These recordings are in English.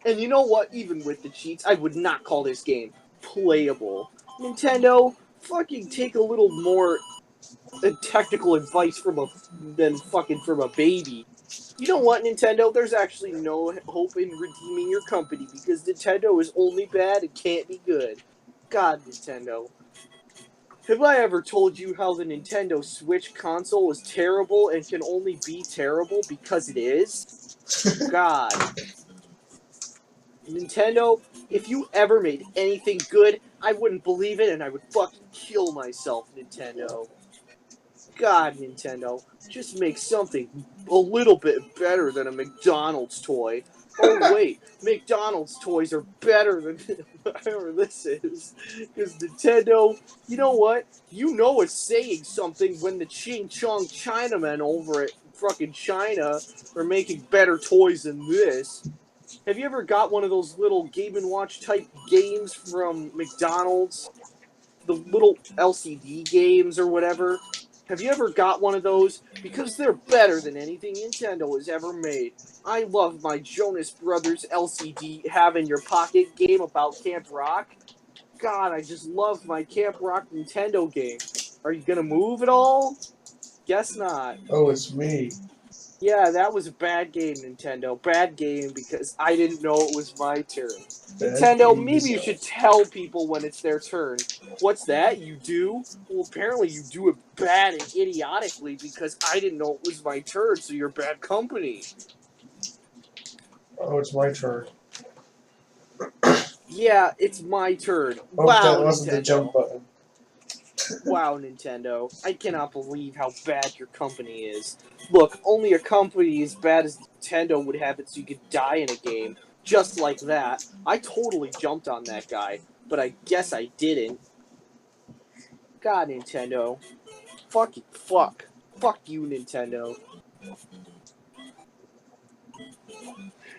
And you know what? Even with the cheats, I would not call this game playable. Nintendo, fucking take a little more technical advice than fucking from a baby. You know what, Nintendo? There's actually no hope in redeeming your company because Nintendo is only bad and can't be good. God, Nintendo. Have I ever told you how the Nintendo Switch console is terrible and can only be terrible because it is? God. Nintendo, if you ever made anything good, I wouldn't believe it and I would fucking kill myself, Nintendo. God, Nintendo, just make something a little bit better than a McDonald's toy. Oh, wait, McDonald's toys are better than whatever this is. Because Nintendo, you know what? You know it's saying something when the Ching Chong Chinamen over at fucking China are making better toys than this. Have you ever got one of those little Game & Watch type games from McDonald's? The little LCD games or whatever? Have you ever got one of those? Because they're better than anything Nintendo has ever made. I love my Jonas Brothers LCD Have in Your Pocket game about Camp Rock. God, I just love my Camp Rock Nintendo game. Are you gonna move at all? Guess not. Oh, it's me. Yeah, that was a bad game, Nintendo. Bad game because I didn't know it was my turn. Bad Nintendo, game maybe you yourself. should tell people when it's their turn. What's that? You do? Well, apparently you do it bad and idiotically because I didn't know it was my turn, so you're bad company. Oh, it's my turn. Yeah, it's my turn. Oh, Wow, that wasn't the jump Nintendo. button. Wow, Nintendo. I cannot believe how bad your company is. Look, only a company as bad as Nintendo would have it so you could die in a game. Just like that. I totally jumped on that guy, but I guess I didn't. God, Nintendo. Fuck you. Fuck. Fuck you, Nintendo.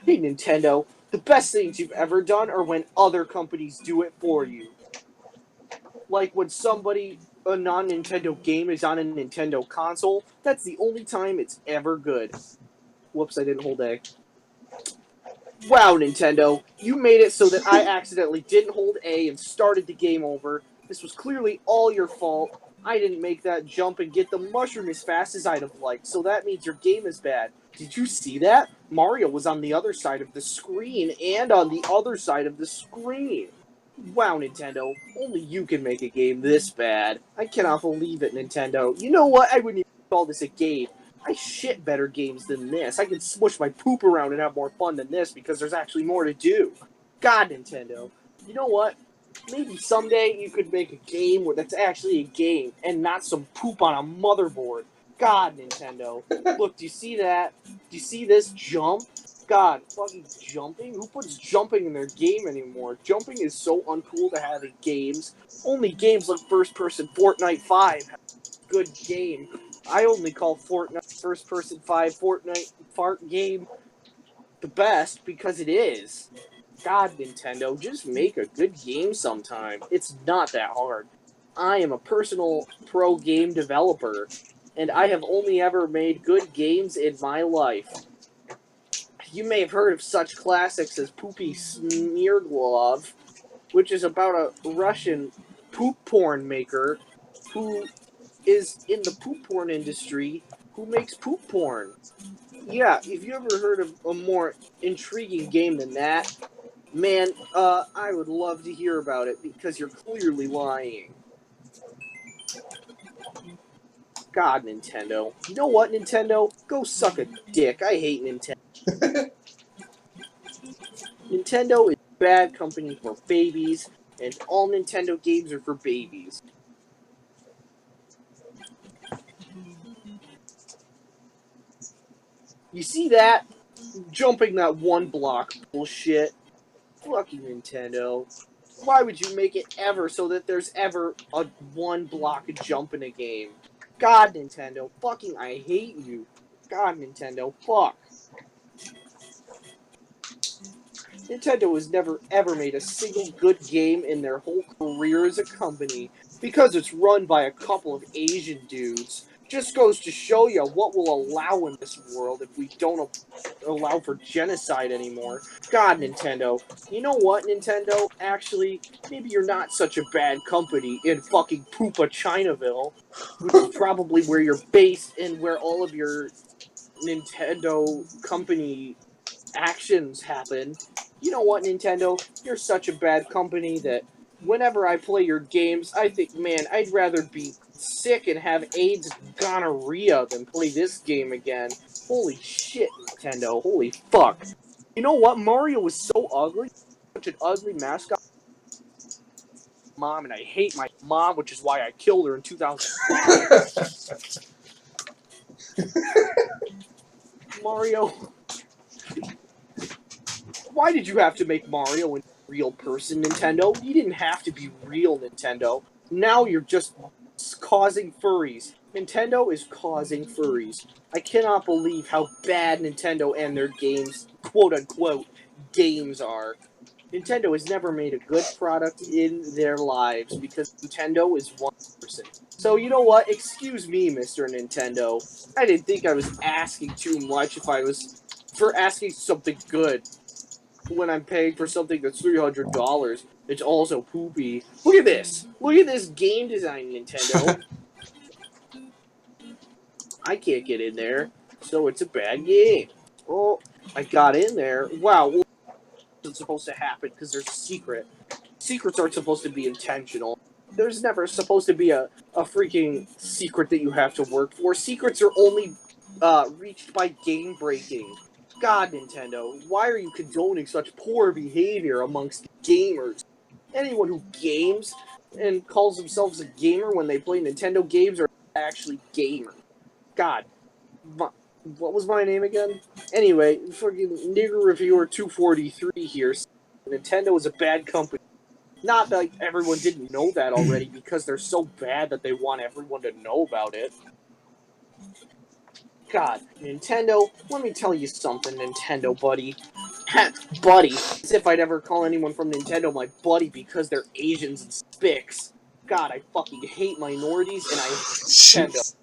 Hey, Nintendo. The best things you've ever done are when other companies do it for you. Like when a non-Nintendo game is on a Nintendo console, that's the only time it's ever good. Whoops, I didn't hold A. Wow, Nintendo, you made it so that I accidentally didn't hold A and started the game over. This was clearly all your fault. I didn't make that jump and get the mushroom as fast as I'd have liked, so that means your game is bad. Did you see that? Mario was on the other side of the screen and on the other side of the screen. Wow, Nintendo, only you can make a game this bad. I cannot believe it, Nintendo. You know what? I wouldn't even call this a game. I shit better games than this. I can smush my poop around and have more fun than this because there's actually more to do. God, Nintendo. You know what? Maybe someday you could make a game that's actually a game and not some poop on a motherboard. God, Nintendo. Look, do you see that? Do you see this jump? God, fucking jumping? Who puts jumping in their game anymore? Jumping is so uncool to have in games. Only games like First Person Fortnite 5 have a good game. I only call Fortnite First Person 5 Fortnite fart game the best because it is. God, Nintendo, just make a good game sometime. It's not that hard. I am a personal pro game developer, and I have only ever made good games in my life. You may have heard of such classics as Poopy Smearglov, which is about a Russian poop porn maker who is in the poop porn industry who makes poop porn. Yeah, if you ever heard of a more intriguing game than that, man, I would love to hear about it because you're clearly lying. God, Nintendo. You know what, Nintendo? Go suck a dick. I hate Nintendo. Nintendo is a bad company for babies, and all Nintendo games are for babies. You see that? Jumping that one block bullshit. Fucking Nintendo. Why would you make it ever so that there's ever a one block jump in a game? God, Nintendo. Fucking I hate you. God, Nintendo. Fuck. Nintendo has never ever made a single good game in their whole career as a company because it's run by a couple of Asian dudes. Just goes to show you what we'll allow in this world if we don't allow for genocide anymore. God, Nintendo. You know what, Nintendo? Actually, maybe you're not such a bad company in fucking Poopa Chinaville, which is probably where you're based and where all of your Nintendo company actions happen. You know what, Nintendo? You're such a bad company that whenever I play your games, I think, man, I'd rather be sick and have AIDS and gonorrhea than play this game again. Holy shit, Nintendo. Holy fuck. You know what? Mario was so ugly. Such an ugly mascot. Mom, and I hate my mom, which is why I killed her in 2005. Mario, why did you have to make Mario a real person, Nintendo? You didn't have to be real, Nintendo. Now you're just causing furries. Nintendo is causing furries. I cannot believe how bad Nintendo and their games, quote unquote, games are. Nintendo has never made a good product in their lives because Nintendo is one person. So you know what? Excuse me, Mr. Nintendo. I didn't think I was asking too much if I was for asking something good when I'm paying for something that's $300. It's also poopy. Look at this. Look at this game design, Nintendo. I can't get in there, so it's a bad game. Oh, I got in there. Wow, well, it's supposed to happen because there's a secret. Secrets aren't supposed to be intentional. There's never supposed to be a freaking secret that you have to work for. Secrets are only reached by game breaking. God, Nintendo, why are you condoning such poor behavior amongst gamers? Anyone who games and calls themselves a gamer when they play Nintendo games are actually gamers. God, what was my name again? Anyway, fucking nigger reviewer 243 here. Nintendo is a bad company. Not that everyone didn't know that already, because they're so bad that they want everyone to know about it. God, Nintendo, let me tell you something, Nintendo buddy. Buddy, as if I'd ever call anyone from Nintendo my buddy because they're Asians and spics. God, I fucking hate minorities and I hate Nintendo. Jeez.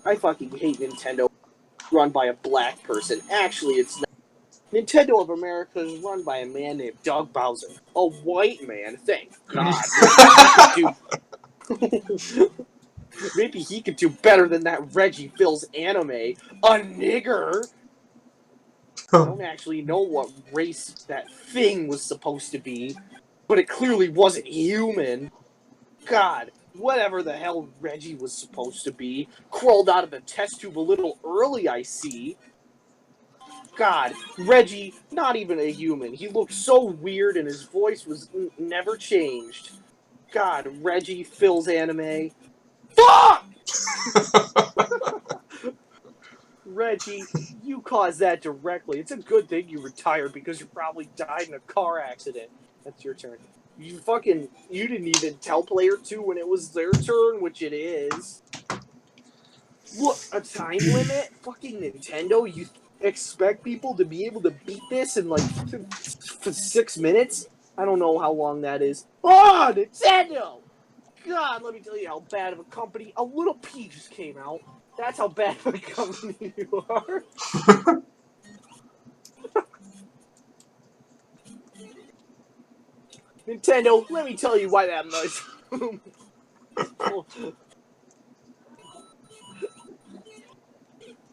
I fucking hate Nintendo run by a black person. Actually, it's not. Nintendo of America is run by a man named Doug Bowser. A white man, thank God. Maybe he could do better than that Reggie Fils anime. A nigger! I don't actually know what race that thing was supposed to be, but it clearly wasn't human. God, whatever the hell Reggie was supposed to be, crawled out of the test tube a little early, I see. God, Reggie, not even a human. He looked so weird and his voice was never changed. God, Reggie Fils anime. Fuck! Reggie, you caused that directly. It's a good thing you retired because you probably died in a car accident. That's your turn. You didn't even tell player 2 when it was their turn, which it is. What, a time limit? Fucking Nintendo, you expect people to be able to beat this in like 6 minutes? I don't know how long that is. Oh, Nintendo! God, let me tell you how bad of a company. A little P just came out. That's how bad of a company you are. Nintendo, let me tell you why that mushroom.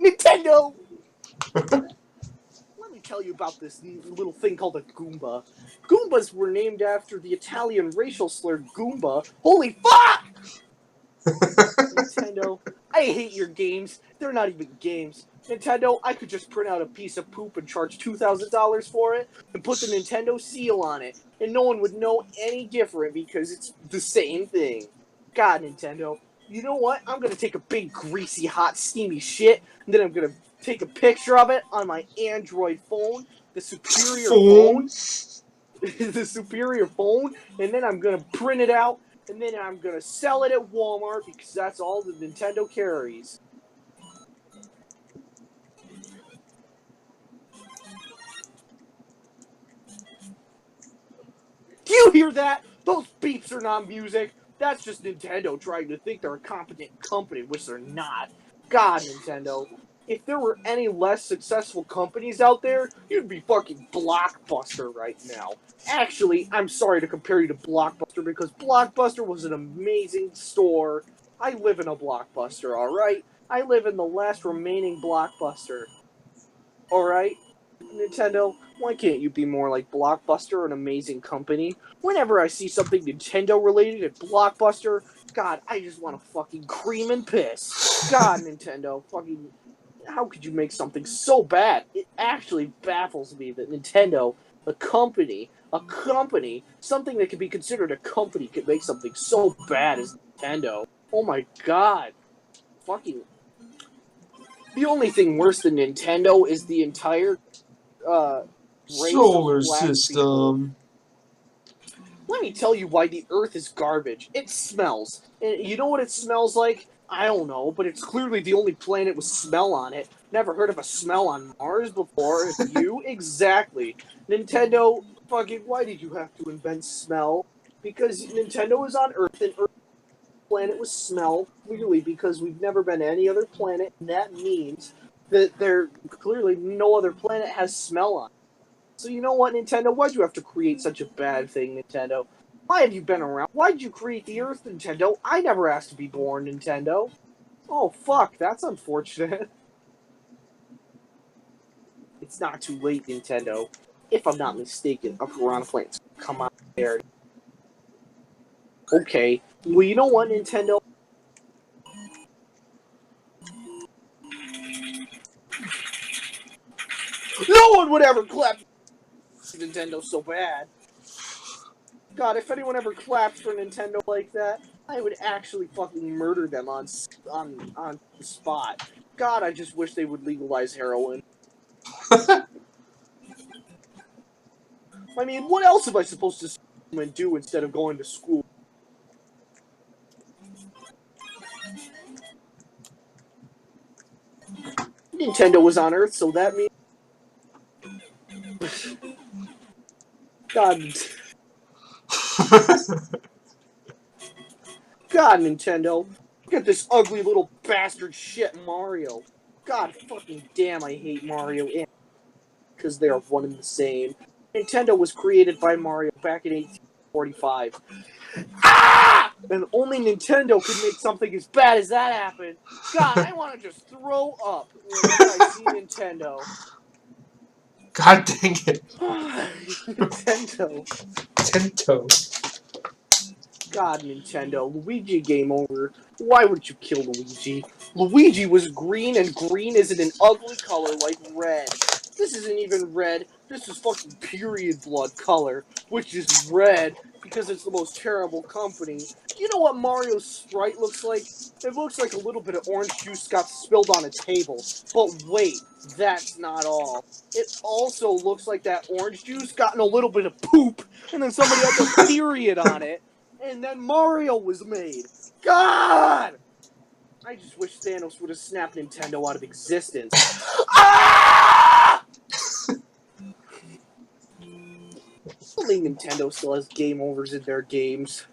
Nintendo! Let me tell you about this little thing called a Goomba. Goombas were named after the Italian racial slur Goomba. Holy fuck! Nintendo, I hate your games. They're not even games. Nintendo, I could just print out a piece of poop and charge $2,000 for it and put the Nintendo seal on it, and no one would know any different because it's the same thing. God, Nintendo, you know what? I'm gonna take a big, greasy, hot, steamy shit, and then I'm gonna take a picture of it on my Android phone, the superior phone, the superior phone, and then I'm gonna print it out, and then I'm gonna sell it at Walmart because that's all the Nintendo carries. Do you hear that? Those beeps are not music. That's just Nintendo trying to think they're a competent company, which they're not. God, Nintendo. If there were any less successful companies out there, you'd be fucking Blockbuster right now. Actually, I'm sorry to compare you to Blockbuster because Blockbuster was an amazing store. I live in a Blockbuster, alright? I live in the last remaining Blockbuster. Alright? Nintendo, why can't you be more like Blockbuster, an amazing company? Whenever I see something Nintendo related at Blockbuster, God, I just want to fucking cream and piss. God, Nintendo, fucking, how could you make something so bad? It actually baffles me that Nintendo, something that could be considered a company, could make something so bad as Nintendo. Oh my God. Fucking. The only thing worse than Nintendo is the entire uh, race of Solar black people. system. Let me tell you why the Earth is garbage. It smells. And you know what it smells like? I don't know, but it's clearly the only planet with smell on it. Never heard of a smell on Mars before. If you? Exactly. Nintendo, fucking, why did you have to invent smell? Because Nintendo is on Earth, and Earth planet with smell, clearly because we've never been to any other planet, and that means that there clearly no other planet has smell on it. So you know what, Nintendo? Why'd you have to create such a bad thing, Nintendo? Why have you been around? Why'd you create the Earth, Nintendo? I never asked to be born, Nintendo. Oh, fuck, that's unfortunate. It's not too late, Nintendo. If I'm not mistaken, a piranha plant's come out there. Okay. Well, you know what, Nintendo? No one would ever clap for Nintendo so bad. God, if anyone ever clapped for Nintendo like that, I would actually fucking murder them on the spot. God, I just wish they would legalize heroin. I mean, what else am I supposed to do instead of going to school? Nintendo was on Earth, so that means God, God, Nintendo, look at this ugly little bastard shit Mario. God fucking damn, I hate Mario because they are one and the same. Nintendo was created by Mario back in 1845. Ah! And only Nintendo could make something as bad as that happen. God, I want to just throw up whenever I see Nintendo. God dang it. Nintendo. Tento. God, Nintendo. Luigi game over. Why would you kill Luigi? Luigi was green, and green isn't an ugly color like red. This isn't even red. This is fucking period blood color, which is red because it's the most terrible company. You know what Mario's sprite looks like? It looks like a little bit of orange juice got spilled on a table. But wait, that's not all. It also looks like that orange juice got in a little bit of poop, and then somebody had the period on it, and then Mario was made. God! I just wish Thanos would have snapped Nintendo out of existence. Ah! Only Nintendo still has game overs in their games.